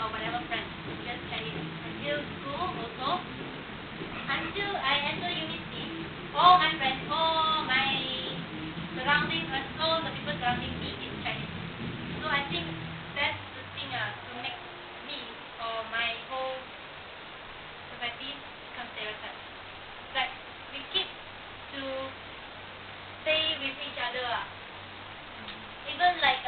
or whatever friends. Just carry it until school also. Until I enter university, all my friends, all my surrounding, all the people surrounding me is Chinese. So I think that's the thing to make me or my whole society become stereotyped. Like we keep to stay with each other. Even like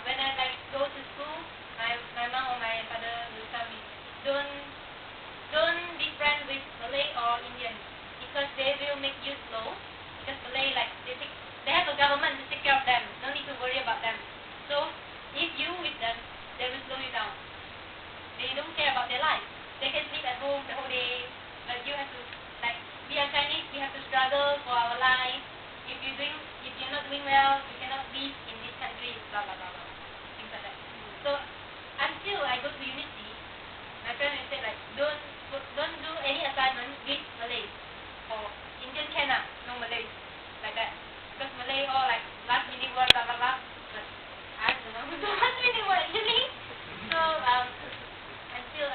when I like go to school, my mom or my father will tell me, don't be friends with Malay or Indian because they will make you slow. Because Malay like they have a government to take care of them. No need to worry about them. So if you with them, they will slow you down. They don't care about their life. They can sleep at home the whole day, but you have to like we are Chinese. We have to struggle for our life. If you're not doing well, you cannot live in this country. Blah blah blah blah. Things like that. So until I go to university, my friend will say like don't do any assignment with Malay or Indian cannot, no Malay like that. Because Malay all like last minute word blah blah blah. But I don't know the last minute word actually. So until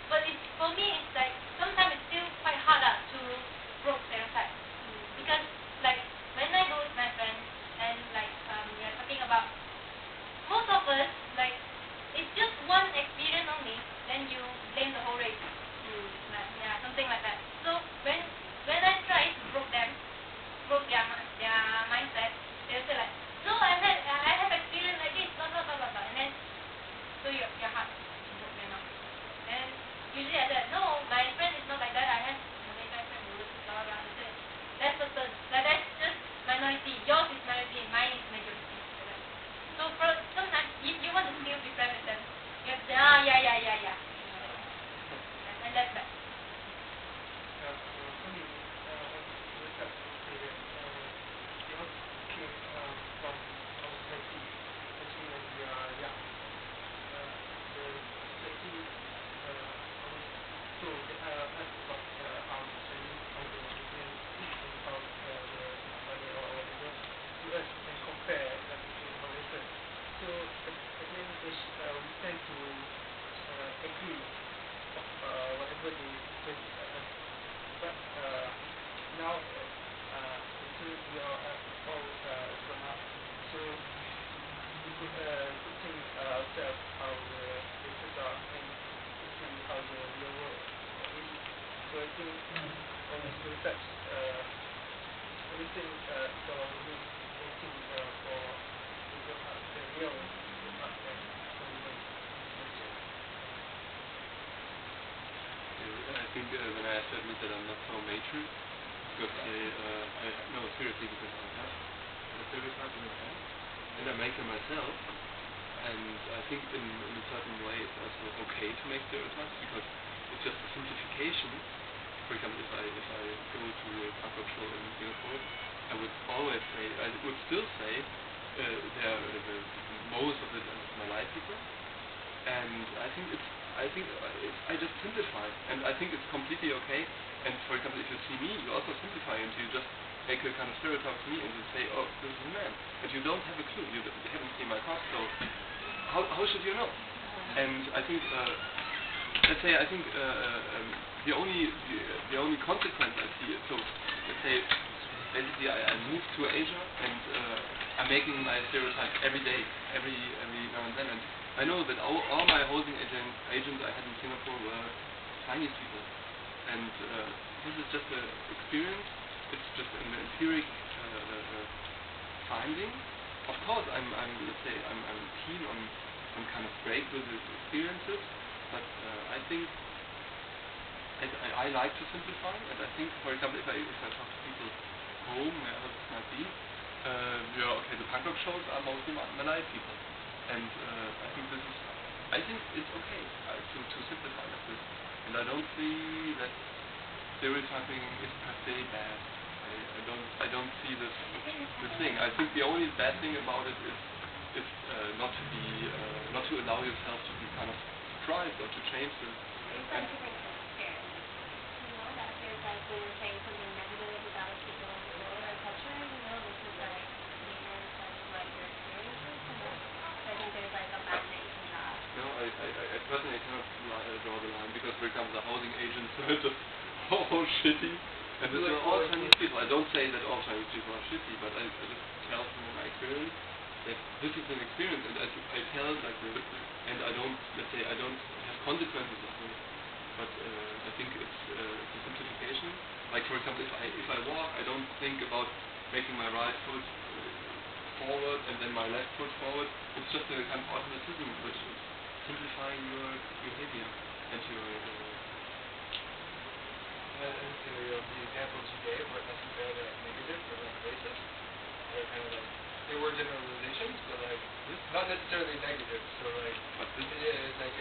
but for me it's like sometimes it's still quite hard to break stereotypes because like when I go with my friends and like we are talking about most of us like it's just one experience only, then you blame the whole race. Yeah, something like that. So when I try to break their mindset, they'll say like, no, I have experience like this, blah blah blah blah blah, and then so your heart broke them up. And usually I said, no, my friend is not like that. I have Malay friend who is blah blah blah. That's certain. That's just minority. Yours is minority. Mine is majority. So sometimes if you want to still be friends with them, you have to say, yeah. And that's bad. I think when I have to admit that I'm not so mature, because seriously, because I have a stereotype in my head, and I make them myself, and I think in a certain way it's also okay to make stereotypes, because it's just a simplification. For example, if I go to a punk rock show in Singapore, I would still say most of it are Malay people, and I just simplify, and I think it's completely okay. And for example, if you see me, you also simplify, and you just make a kind of stereotype of me, and you say, oh, this is a man, and you don't have a clue. You haven't seen my past, so how should you know? And I think, let's say, the only consequence I see is, so let's say, basically I moved to Asia, and I'm making my stereotypes every day, every now and then, and I know that all my housing agents I had in Singapore were Chinese people, and this is just an experience. It's just an empiric finding. Of course, I'm keen on kind of break with these experiences, but I think I like to simplify, and I think, for example, if I talk to people home, wherever this might be, the punk rock shows are mostly Malay people. And I think it's okay to simplify like this, and I don't see that stereotyping is per se bad. I don't see this thing. I think the only bad thing about it is not to allow yourself to be kind of surprised or to change this. It's like different kind of fear. That fear is like when you're saying something negative about people in your culture. This is like maintenance and like your experiences. I think there's I personally cannot draw the line because, for example, the housing agents are just so shitty. And these are all Chinese people. I don't say that all Chinese people are shitty, but I just tell from my experience that this is an experience, and I tell it like this, and I don't, let's say, I don't have consequences of it. But I think it's a simplification. Like, for example, if I walk, I don't think about making my right foot forward and then my left foot forward. It's just a kind of automatism which is simplifying your behavior and your the examples you gave weren't necessarily like negative or like racist. They're kind of like, they were generalizations, but like not necessarily negative. So like, but this it's like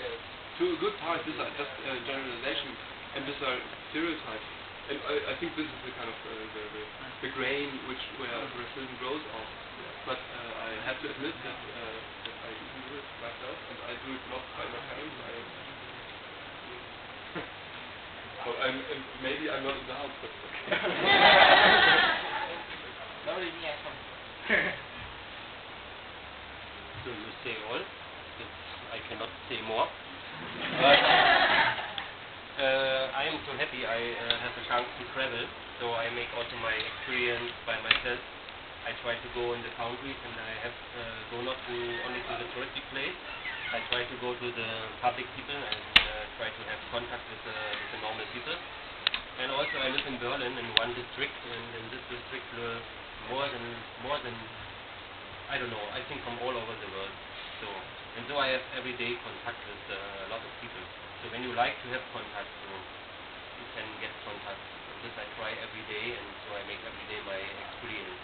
to a good part, these are just generalizations, and these are stereotypes. And I think this is the kind of the grain where racism grows off. But I have to admit that I even do it myself, and I do it not by my parents. And maybe I'm not in the house, but okay. Not really me, So you say all. I cannot say more. But I am so happy I have a chance to travel, so I make also my experience by myself. I try to go in the countries, and I have go not only to the touristic place. I try to go to the public people and try to have contact with the normal people. And also I live in Berlin in one district, and in this district more than I don't know, I think from all over the world. So I have everyday contact with a lot of people. So when you like to have contact, so you can get contact. This I try every day, and so I make every day my experience.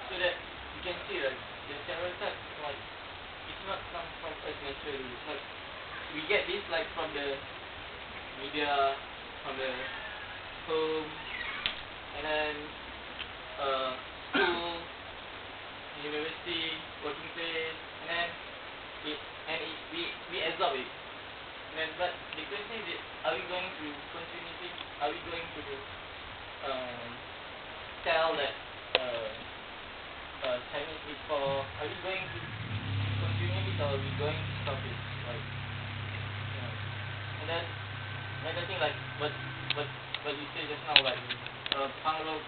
So that you can see like the stereotype, like it's not come from us naturally. It's like we get this like from the media, from the home, and then school, university, working place, and then we absorb it. And then, but the question is, are we going to continue it? Are we going to tell that Chinese people, are we going to continue it, or are we going to stop it? Like, and then another thing, like what you said just now, like Panglo